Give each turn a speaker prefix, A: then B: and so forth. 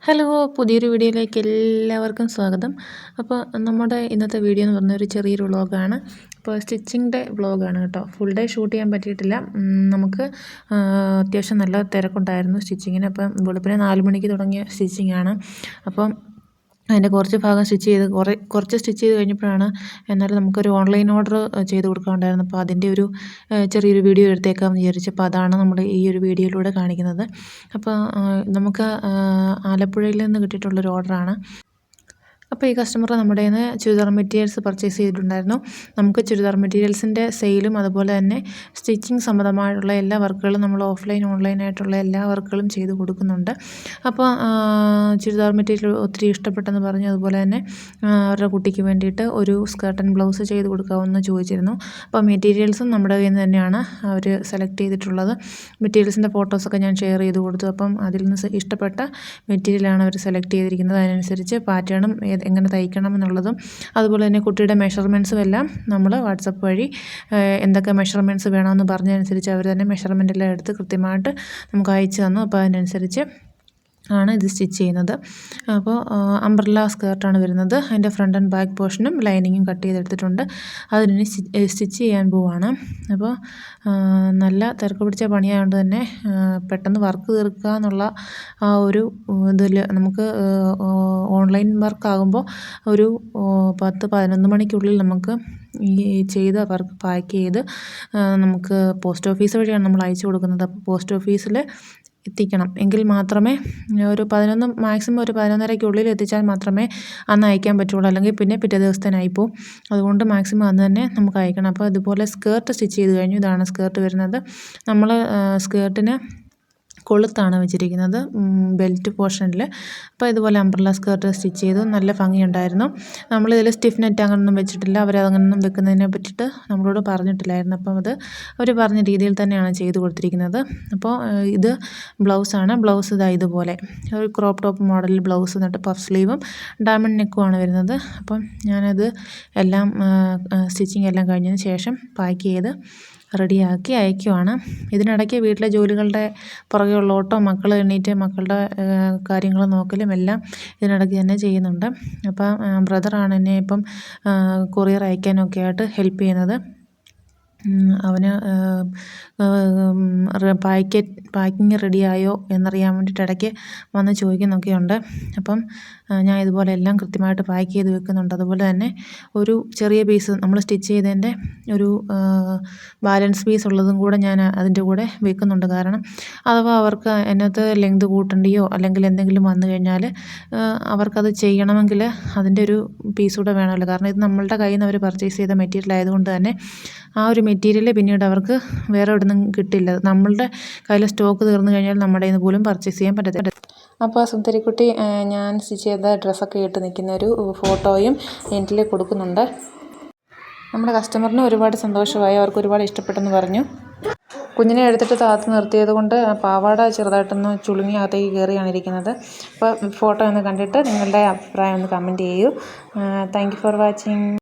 A: Hello, പുതിയൊരു വീഡിയോയിലേക്ക് എല്ലാവർക്കും സ്വാഗതം. അപ്പോൾ നമ്മുടെ ഇന്നത്തെ വീഡിയോ എന്ന് പറഞ്ഞാൽ ഒരു ചെറിയൊരു വ്ളോഗാണ്. അപ്പോൾ സ്റ്റിച്ചിങ്ങിൻ്റെ വ്ളോഗാണ് കേട്ടോ. ഫുൾ ഡേ ഷൂട്ട് ചെയ്യാൻ പറ്റിയിട്ടില്ല. നമുക്ക് അത്യാവശ്യം നല്ല തിരക്കുണ്ടായിരുന്നു സ്റ്റിച്ചിങ്ങിന്. അപ്പം വെളുപ്പിനെ 4 മണിക്ക് തുടങ്ങിയ സ്റ്റിച്ചിങ്ങാണ്. അപ്പം അതിൻ്റെ കുറച്ച് ഭാഗം കുറച്ച് സ്റ്റിച്ച് ചെയ്ത് കഴിഞ്ഞപ്പോഴാണ് എന്നാലും നമുക്കൊരു ഓൺലൈൻ ഓർഡർ ചെയ്ത് കൊടുക്കാനുണ്ടായിരുന്നു. അപ്പോൾ അതിൻ്റെ ഒരു ചെറിയൊരു വീഡിയോ എടുത്തേക്കാമെന്ന് വിചാരിച്ചു. അപ്പോൾ അതാണ് നമ്മൾ ഈ ഒരു വീഡിയോയിലൂടെ കാണിക്കുന്നത്. അപ്പോൾ നമുക്ക് ആലപ്പുഴയിൽ നിന്ന് കിട്ടിയിട്ടുള്ളൊരു ഓർഡറാണ്. അപ്പോൾ ഈ കസ്റ്റമർ നമ്മുടെ കയ്യിൽ നിന്ന് ചുരിദാർ മെറ്റീരിയൽസ് പർച്ചേസ് ചെയ്തിട്ടുണ്ടായിരുന്നു. നമുക്ക് ചുരിദാർ മെറ്റീരിയൽസിൻ്റെ സെയിലും അതുപോലെ തന്നെ സ്റ്റിച്ചിങ് സംബന്ധമായിട്ടുള്ള എല്ലാ വർക്കുകളും നമ്മൾ ഓൺലൈനായിട്ടുള്ള എല്ലാ വർക്കുകളും ചെയ്ത് കൊടുക്കുന്നുണ്ട്. അപ്പോൾ ചുരിദാർ മെറ്റീരിയൽ ഒത്തിരി ഇഷ്ടപ്പെട്ടെന്ന് പറഞ്ഞു. അതുപോലെ തന്നെ അവരുടെ കുട്ടിക്ക് വേണ്ടിയിട്ട് ഒരു സ്കേർട്ട് ആൻഡ് ബ്ലൗസ് ചെയ്ത് കൊടുക്കാമെന്ന് ചോദിച്ചിരുന്നു. അപ്പോൾ മെറ്റീരിയൽസും നമ്മുടെ കയ്യിൽ നിന്ന് തന്നെയാണ് അവർ സെലക്ട് ചെയ്തിട്ടുള്ളത്. മെറ്റീരിയൽസിൻ്റെ ഫോട്ടോസൊക്കെ ഞാൻ ഷെയർ ചെയ്ത് കൊടുത്തു. അപ്പം അതിൽ നിന്ന് ഇഷ്ടപ്പെട്ട മെറ്റീരിയലാണ് അവർ സെലക്ട് ചെയ്തിരിക്കുന്നത്. അതിനനുസരിച്ച് പാറ്റേണും എങ്ങനെ തയ്ക്കണം എന്നുള്ളതും അതുപോലെ തന്നെ കുട്ടിയുടെ മെഷർമെൻറ്റ്സും എല്ലാം നമ്മൾ വാട്സപ്പ് വഴി എന്തൊക്കെ മെഷർമെൻറ്റ്സ് വേണമെന്ന് പറഞ്ഞതനുസരിച്ച് അവർ തന്നെ മെഷർമെൻ്റ് എല്ലാം എടുത്ത് കൃത്യമായിട്ട് നമുക്ക് അയച്ചു തന്നു. അപ്പോൾ അതിനനുസരിച്ച് ആണ് ഇത് സ്റ്റിച്ച് ചെയ്യുന്നത്. അപ്പോൾ അംബ്രല്ല സ്കേർട്ടാണ് വരുന്നത്. അതിൻ്റെ ഫ്രണ്ട് ആൻഡ് ബാക്ക് പോർഷനും ലൈനിങ്ങും കട്ട് ചെയ്തെടുത്തിട്ടുണ്ട്. അതിന് സ്റ്റിച്ച് ചെയ്യാൻ പോവാണ്. അപ്പോൾ നല്ല തിരക്ക് പിടിച്ച പണിയായതുകൊണ്ട് തന്നെ പെട്ടെന്ന് വർക്ക് തീർക്കുക എന്നുള്ള ആ ഒരു ഇതിൽ നമുക്ക് ഓൺലൈൻ വർക്കാകുമ്പോൾ ഒരു 10-11 മണിക്കുള്ളിൽ നമുക്ക് ഈ ചെയ്ത വർക്ക് പാക്ക് ചെയ്ത് നമുക്ക് പോസ്റ്റ് ഓഫീസ് വഴിയാണ് നമ്മൾ അയച്ചു കൊടുക്കുന്നത്. അപ്പോൾ പോസ്റ്റ് ഓഫീസിൽ എത്തിക്കണം എങ്കിൽ മാത്രമേ മാക്സിമം ഒരു 11:30 എത്തിച്ചാൽ മാത്രമേ അന്ന് അയക്കാൻ പറ്റുള്ളൂ. അല്ലെങ്കിൽ പിന്നെ പിറ്റേ ദിവസത്തേനായിപ്പോവും. അതുകൊണ്ട് മാക്സിമം അന്ന് തന്നെ നമുക്ക് അയക്കണം. അപ്പോൾ ഇതുപോലെ സ്കേർട്ട് സ്റ്റിച്ച് ചെയ്ത് കഴിഞ്ഞു. ഇതാണ് സ്കേർട്ട് വരുന്നത്. നമ്മൾ സ്കേർട്ടിന് കൊളുത്താണ് വെച്ചിരിക്കുന്നത് ബെൽറ്റ് പോർഷനിൽ. അപ്പോൾ ഇതുപോലെ അംബ്രല്ല സ്കേർട്ട് സ്റ്റിച്ച് ചെയ്തു. നല്ല ഭംഗിയുണ്ടായിരുന്നു. നമ്മളിതിൽ സ്റ്റിഫ് നെറ്റ് അങ്ങനെയൊന്നും വെച്ചിട്ടില്ല. അവരങ്ങനൊന്നും വെക്കുന്നതിനെ പറ്റിയിട്ട് നമ്മളോട് പറഞ്ഞിട്ടില്ലായിരുന്നു. അപ്പം അത് അവർ പറഞ്ഞ രീതിയിൽ തന്നെയാണ് ചെയ്ത് കൊടുത്തിരിക്കുന്നത്. അപ്പോൾ ഇത് ബ്ലൗസാണ്. ബ്ലൗസ് ഇതാ ഇതുപോലെ ഒരു ക്രോപ്പ് ടോപ്പ് മോഡലിൽ ബ്ലൗസ് എന്നിട്ട് പഫ് സ്ലീവും ഡയമണ്ട് നെക്കുമാണ് വരുന്നത്. അപ്പം ഞാനത് എല്ലാം സ്റ്റിച്ചിങ് എല്ലാം കഴിഞ്ഞതിന് ശേഷം പാക്ക് ചെയ്ത് റെഡിയാക്കി അയക്കുവാണ്. ഇതിനിടയ്ക്ക് വീട്ടിലെ ജോലികളുടെ പുറകെയുള്ള ഓട്ടോ, മക്കൾ എണീറ്റ് മക്കളുടെ കാര്യങ്ങൾ നോക്കലും എല്ലാം ഇതിനിടയ്ക്ക് തന്നെ ചെയ്യുന്നുണ്ട്. അപ്പം ബ്രദറാണ് എന്നെ ഇപ്പം കൊറിയർ അയക്കാനൊക്കെ ആയിട്ട് ഹെൽപ്പ് ചെയ്യുന്നത്. അവന് പാക്കിങ് റെഡിയായോ എന്നറിയാൻ വേണ്ടിയിട്ട് ഇടയ്ക്ക് വന്ന് ചോദിക്കുന്നൊക്കെയുണ്ട്. അപ്പം ഞാൻ ഇതുപോലെ എല്ലാം കൃത്യമായിട്ട് പാക്ക് ചെയ്ത് വെക്കുന്നുണ്ട്. അതുപോലെ തന്നെ ഒരു ചെറിയ പീസ് നമ്മൾ സ്റ്റിച്ച് ചെയ്തതിൻ്റെ ഒരു ബാലൻസ് പീസ് ഉള്ളതും കൂടെ ഞാൻ അതിൻ്റെ കൂടെ വെക്കുന്നുണ്ട്. കാരണം അഥവാ അവർക്ക് അതിനകത്ത് ലെങ്ത് കൂട്ടേണ്ടിയോ അല്ലെങ്കിൽ എന്തെങ്കിലും വന്നു കഴിഞ്ഞാൽ അവർക്കത് ചെയ്യണമെങ്കിൽ അതിൻ്റെ ഒരു പീസ് കൂടെ വേണമല്ലോ. കാരണം ഇത് നമ്മളുടെ കയ്യിൽ നിന്ന് അവർ പർച്ചേസ് ചെയ്ത മെറ്റീരിയൽ ആയതുകൊണ്ട് തന്നെ ആ ഒരു മെറ്റീരിയൽ പിന്നീട് അവർക്ക് വേറെ എവിടെ നിന്നും കിട്ടില്ല. നമ്മളുടെ കയ്യിൽ സ്റ്റോക്ക് തീർന്നു കഴിഞ്ഞാൽ നമ്മുടെ കയ്യിൽ നിന്ന് പോലും പർച്ചേസ് ചെയ്യാൻ പറ്റത്തില്ല. അപ്പോൾ സുന്ദരിക്കുട്ടി ഞാൻ സ്റ്റിച്ച് ചെയ്ത ഡ്രസ്സൊക്കെ ഇട്ട് നിൽക്കുന്ന ഒരു ഫോട്ടോയും എൻ്റെ കൊടുക്കുന്നുണ്ട്. നമ്മുടെ കസ്റ്റമറിന് ഒരുപാട് സന്തോഷമായി. അവർക്ക് ഒരുപാട് ഇഷ്ടപ്പെട്ടെന്ന് പറഞ്ഞു. കുഞ്ഞിനെ എടുത്തിട്ട് താത്ത് നിർത്തിയത് കൊണ്ട് പാവാട ചെറുതായിട്ടൊന്ന് ചുളുങ്ങി അകത്തേക്ക് കയറിയാണ് ഇരിക്കുന്നത്. അപ്പോൾ ഫോട്ടോ ഒന്ന് കണ്ടിട്ട് നിങ്ങളുടെ അഭിപ്രായം ഒന്ന് കമൻറ്റ് ചെയ്യൂ. Thank you for watching.